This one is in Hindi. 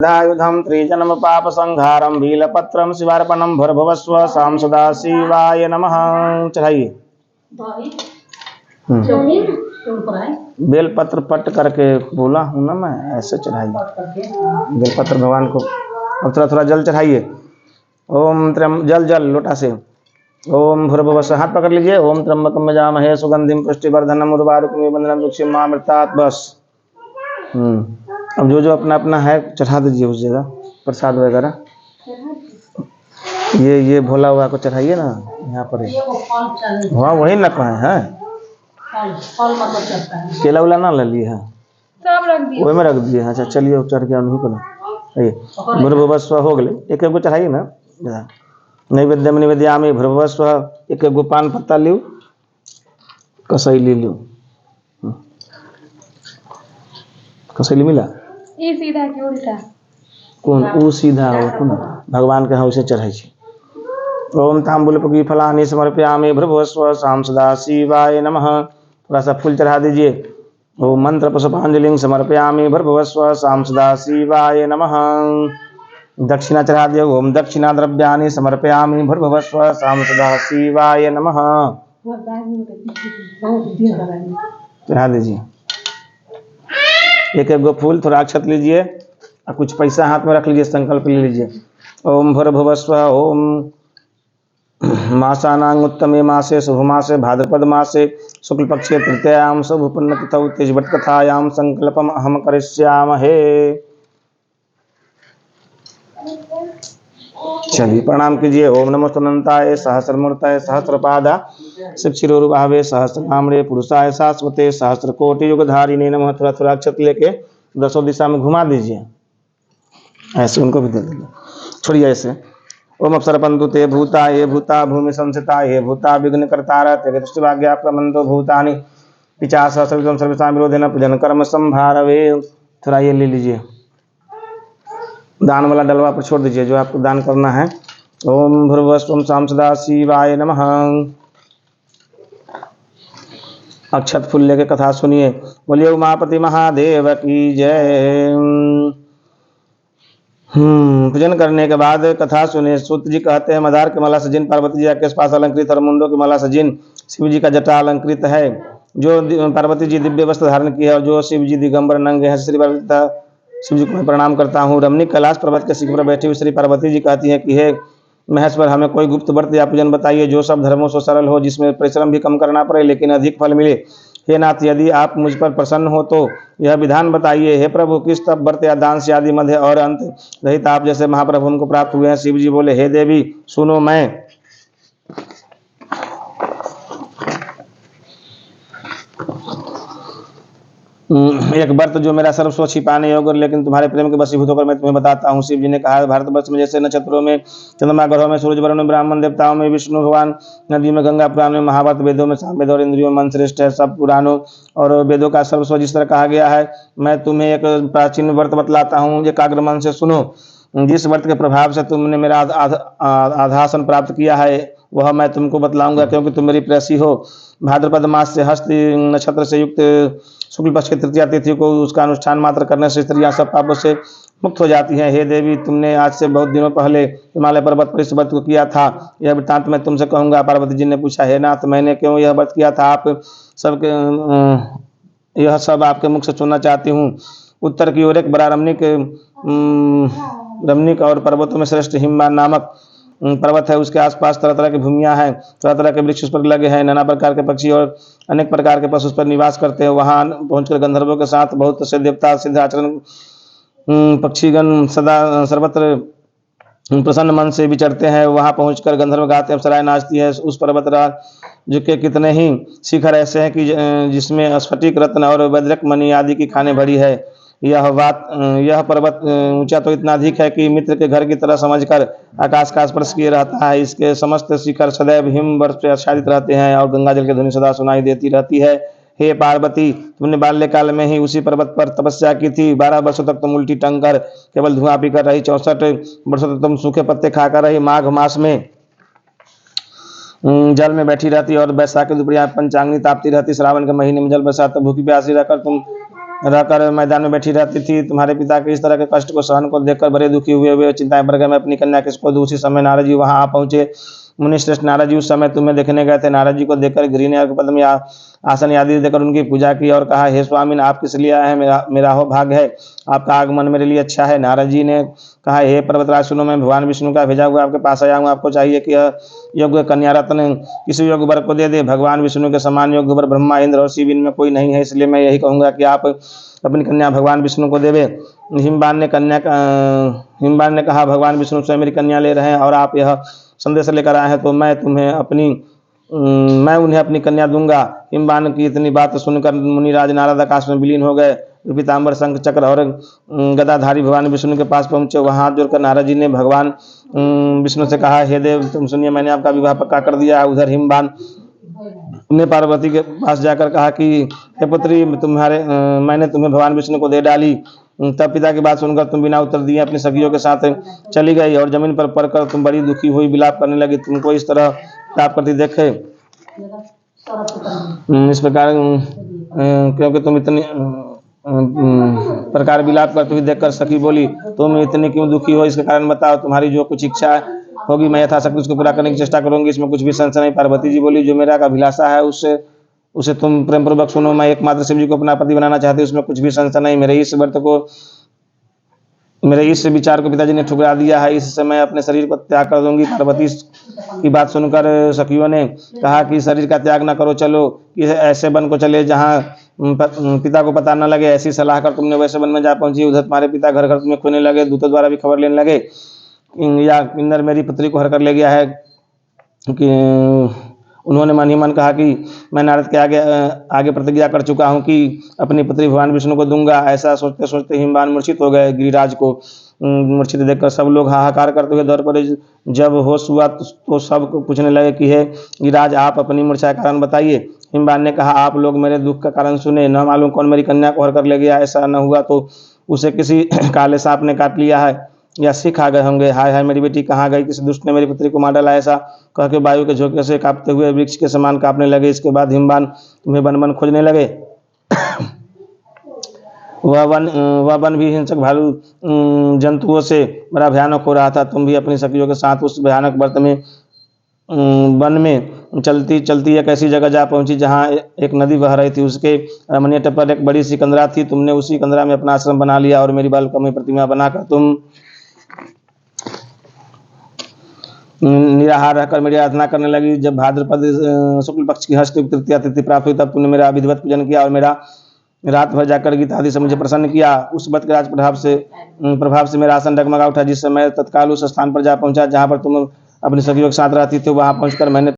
दायुधं त्रिजन्म पाप संहारम भीलपत्रम शिवार्पणम भर्भवस्व शाम सदा शिवाय नमः। चढ़ाइए। बेलपत्र पट करके बोला हूँ ना मैं, ऐसे चढ़ाइए बेलपत्र भगवान को। अब थोड़ा थोड़ा जल चढ़ाइए। ओम जल जल लोटा से। ओम भूर्भुवस्सुः, हाथ पकड़ लीजिए। ओम त्र्यंबकं यजामहे सुगंधिं पुष्टिवर्धनम् उर्वारुकमिव बन्धनं मृत्युर्मामृतात्। बस। अब जो जो अपना अपना है चढ़ा दीजिए उस जगह प्रसाद वगैरह। ये भोला हुआ को चढ़ाइए ना यहाँ पर। हाँ वही न कहे हैं, केला उला ना ले लिए है, वही में रख दिए। अच्छा चलिए चढ़ गया नहीं को ना। भूर्भुवस्सुः हो गए, एक एक को चढ़ाइए ना। नैवेद्यम निवेद्यामि भूर्भुवस्सुः। एक एक को पान पत्ता लियो, कसैली लियो। कसैली मिला? ई सीधा कि उल्टा? कौन ऊ सीधा हो कौन भगवान के उसे चढ़ाई छी। ओम तांबूलपगी फलानि समर्पयामि भूर्भुवस्सुः शाम सदा शिवाय नमः। थोड़ा सा फूल चढ़ा दीजिए। ओम मंत्र पुष्पांजलिं समर्पयामि भूर्भुवस्सुः शाम सदा शिवाय नमः। दक्षिणा चढ़ा दिए। ओम दक्षिणा द्रव्यानि समर्पयामि भूर्भुवस्सुः शाम सदा शिवाय नमः। चढ़ा दीजिए। एक एक गो फूल, थोड़ा अक्षत लीजिए और कुछ पैसा हाथ में रख लीजिए, संकल्प ले लीजिए। ओम भूर्भुवस्सुः। ओम मासानां उत्तमे मासे शुभ मासे भाद्रपद मासे शुक्ल पक्षे तृतीयां शुभपुण्य तिथौ तेजवत् कथायां संकल्पम अहम करिष्यामहे। चलिए प्रणाम कीजिए। ओम नमो अनंताय सहस्रमूर्तये सहस्रपादा शिवशिरोरुबाहवे सहस्रनामरे पुरुषाय शाश्वते सहस्रकोटि युगधारिणे नमः। थोड़ा थोड़ा अक्षत लेके दसों दिशा में घुमा दीजिए। ऐसे उनको भी दे दीजिए, छोड़िए ऐसे। ओम अप्सरपन्तु ते भूता ये भूता भूमि संस्थिता ये भूता विघ्नकर्तारः ते दृष्टिभाग्या प्रमन्तो भूतानि पिचास सर्वं सर्वेषां विरोधेन पूजन कर्म संभारवे। थोड़ा ये ले लीजिए, दान वाला डलवा पर छोड़ दीजिए जो आपको दान करना है। ओम भूर्भुवस्सुः शाम सदा शिवाय नमः। अक्षत फूल लेके कथा सुनिए। बोलिए उमापति महादेव की जय। पूजन करने के बाद कथा सुने। सूत जी कहते हैं मदार की माला से जिन पार्वती जी के पास अलंकृत और मुंडों की माला से जिन शिव जी का जटा अलंकृत है, जो पार्वती जी दिव्य वस्त्र धारण की है और जो शिव जी दिगंबर नंगे हैं, श्री पार्वती शिव जी को मैं प्रणाम करता हूँ। रमणी कैलाश पर्वत के शिखर पर बैठी हुई श्री पार्वती जी कहती हैं कि हे महेश्वर, हमें कोई गुप्त व्रत या पूजन बताइए जो सब धर्मों से सरल हो, जिसमें परिश्रम भी कम करना पड़े लेकिन अधिक फल मिले। हे नाथ, यदि आप मुझ पर प्रसन्न हो तो यह विधान बताइए। हे प्रभु, किस तप व्रत या दान से आदि मध्य और अंत रहित आप जैसे महाप्रभु हमको प्राप्त हुए हैं। शिव जी बोले, हे देवी सुनो, मैं एक व्रत जो मेरा सर्वस्व छिपाने योग्य लेकिन तुम्हारे प्रेम के वशीभूत होकर मैं तुम्हें बताता हूँ। शिव जी ने कहा, भारतवर्ष में जैसे नक्षत्रों में चंद्रमा, ग्रहों में सूरज, वरुण में ब्राह्मण, देवताओं में विष्णु भगवान, नदी में गंगा, पुराण में महाभारत, वेदों में सामवेद और इंद्रियों में मन श्रेष्ठ है। सब पुराणों और वेदों का सर्वस्व जिस तरह कहा गया है, मैं तुम्हें एक प्राचीन व्रत बतलाता हूँ, एकाग्र मन से सुनो। जिस व्रत के प्रभाव से तुमने मेरा आधासन प्राप्त किया है वह मैं तुमको बतलाऊंगा, क्योंकि तुम मेरी प्रेसी हो। भाद्रपद मास से हस्त नक्षत्र से युक्त शुक्ल पक्ष की तृतीया तिथि को उसका अनुष्ठान मात्र करने से स्त्रियां सब पापों से मुक्त हो जाती हैं। हे देवी, तुमने आज से बहुत दिनों पहले हिमालय पर्वत पर इस व्रत को किया था, यह वृत्तांत मैं तुमसे कहूंगा। पार्वती जी ने पूछा, हे नाथ, मैंने क्यों यह व्रत किया था? आप सबके यह सब आपके मुख से सुनना चाहती हूँ। उत्तर की ओर एक बड़ा रमणीक और पर्वतों में श्रेष्ठ हिमवान नामक पर्वत है। उसके आसपास तरह तरह की भूमियां हैं, तरह तरह के वृक्ष उस पर लगे हैं, नाना प्रकार के पक्षी और अनेक प्रकार के पशु उस पर निवास करते हैं। वहां पहुंचकर गंधर्वों के साथ बहुत से देवता सिद्ध आचरण पक्षीगण सदा सर्वत्र प्रसन्न मन से विचरते हैं। वहां पहुंचकर गंधर्व गाते अप्सराएं नाचती है। उस पर्वत राज के कितने ही शिखर ऐसे हैं कि जिसमें स्फटिक, रत्न और वज्रक मणि आदि की खाने भरी है। यह पर्वत ऊंचा तो इतना अधिक है कि मित्र के घर की तरह समझकर आकाश का स्पर्श किए रहता है। इसके समस्त शिखर सदैव हिम बर्फ से आच्छादित रहते हैं और गंगा जल की ध्वनि सदा सुनाई देती रहती है। हे पार्वती, तुमने बाल्यकाल में ही उसी पर्वत पर तपस्या की थी। 12 वर्षों तक तुम उल्टी टंग कर केवल धुआं पीकर रही। 64 वर्षों तक तुम सूखे पत्ते खाकर रही। माघ मास में जल में बैठी रहती और बैसाख की दोपहरिया पंचांगनी तापती रहती। श्रावण के महीने में जल बरसात भूखी प्यासी रहकर तुम रहकर मैदान में बैठी रहती थी। तुम्हारे पिता के इस तरह के कष्ट को सहन को देखकर बड़े दुखी हुए वे चिंताएं बढ़ गए। मैं अपनी कन्या किसको दूँ? उसी समय नारद जी वहां आ पहुंचे। मुनिश्रेष्ठ नारद जी उस समय तुम्हें देखने गए थे। नारद जी को देखकर गिरि ने अर्घपद में आसन आदि देकर उनकी पूजा की और कहा, हे स्वामी, आप किस लिए आए हैं? मेरा हो भाग्य है, आपका आगमन मेरे लिए अच्छा है। नारद जी ने कहा, हे पर्वतराज सुनो, मैं भगवान विष्णु का भेजा हुआ आपके पास आया हूँ। आपको चाहिए कि यह योग्य कन्या रत्न किसी योग्य वर को दे दे। भगवान विष्णु के समान योग्य वर ब्रह्मा, इंद्र और शिव इनमें कोई नहीं है, इसलिए मैं यही कहूँगा कि आप अपनी कन्या भगवान विष्णु को देवे। हिमवान ने कहा, भगवान विष्णु स्वयं मेरी कन्या ले रहे हैं और आप यह संदेश लेकर आए हैं, तो मैं उन्हें अपनी कन्या दूंगा। हिमवान की इतनी बात सुनकर मुनिराज नारद आकाश में विलीन हो गए। पीताम्बर, शंख चक्र और गदाधारी भगवान विष्णु के पास पहुंचे। वहां हाथ जोड़कर नारद जी ने भगवान विष्णु से कहा, हे देव, तुम सुनिए, मैंने आपका विवाह पक्का कर दिया। उधर हिमवान ने पार्वती के पास जाकर कहा कि हे पुत्री, मैंने तुम्हें भगवान विष्णु को दे डाली। तब पिता की बात सुनकर तुम बिना उत्तर दिए अपनी सखियों के साथ चली गई और जमीन पर पड़कर तुम बड़ी दुखी हुई विलाप करने लगी। तुमको इस तरह विलाप करती देखे इस प्रकार क्योंकि तुम इतनी प्रकार विलाप करते हुए देखकर सखी बोली, तुम इतनी क्यों दुखी हो? इसके कारण बताओ। तुम्हारी जो कुछ इच्छा होगी मैं यथाशक्ति उसको पूरा करने की चेष्टा करूंगी, इसमें कुछ भी संशय नहीं। पार्वती जी बोली, जो मेरा अभिलाषा है उसे तुम प्रेम पूर्वक सुनो। मैं एकमात्र शिव जी को अपना पति बनाना चाहती हूँ, उसमें कुछ भी संशय नहीं। मेरे इस विचार को पिताजी ने ठुकरा दिया है, इससे मैं अपने शरीर को त्याग कर दूंगी। पार्वती की बात सुनकर सखियों ने कहा कि शरीर का त्याग न करो, चलो कि ऐसे वन को चले जहाँ पिता को पता न लगे। ऐसी सलाह कर तुमने वैसे वन में जा पहुंची। उधर तुम्हारे पिता घर घर तुम्हें खोने लगे, दूतों द्वारा भी खबर लेने लगे या किन्नर मेरी पुत्री को हर कर ले गया है। कि उन्होंने मन ही मन कहा कि मैं नारद के आगे प्रतिज्ञा कर चुका हूँ कि अपनी पुत्री भगवान विष्णु को दूंगा। ऐसा सोचते सोचते हिमवान मूर्छित हो गए। गिरिराज को मूर्छित देखकर सब लोग हाहाकार करते हुए दौड़ पड़े। जब होश हुआ तो सब पूछने लगे कि हे गिरिराज, आप अपनी मूर्छा का कारण बताइए। हिमवान ने कहा, आप लोग मेरे दुख का कारण सुने। न मालूम कौन मेरी कन्या को हर कर ले गया। ऐसा न हुआ तो उसे किसी काले सांप ने काट लिया है या सिख आ गए होंगे। हाय हाय, मेरी बेटी कहाँ गई? किसी दुष्ट ने मेरी पुत्री को मार डाला। ऐसा कह के वायु के झोंके से कांपते हुए वृक्ष के समान कांपने लगे। इसके बाद हिमवान तुम्हें वन वन खोजने लगे। वह वन भी हिंसक भालू जंतुओं से बड़ा भयानक हो रहा था। तुम भी अपनी सखियों के साथ उस भयानक वन में चलती चलती एक ऐसी जगह जा पहुंची जहां एक नदी बह रही थी। उसके रमणीय तट पर एक बड़ी सी कंदरा थी। तुमने उसी कंदरा में अपना आश्रम बना लिया और मेरी बालकमयी प्रतिमा बनाकर तुम निराहार रहकर मेरी आराधना करने लगी। जब भाद्रपद शुक्ल पक्ष की हस्त तृतीया तिथि प्राप्त हुई तब तुमने मेरा विधिवत पूजन किया और मेरा रात भर जाकर गीता आदि से मुझे प्रसन्न किया। उस व्रत के राज प्रभाव से मेरा आसन डगमगा उठा, जिससे मैं तत्काल उस स्थान पर जा पहुंचा जहां पर तुम अपनी सखियों के साथ रहती थी। वहां पहुंचकर मैंने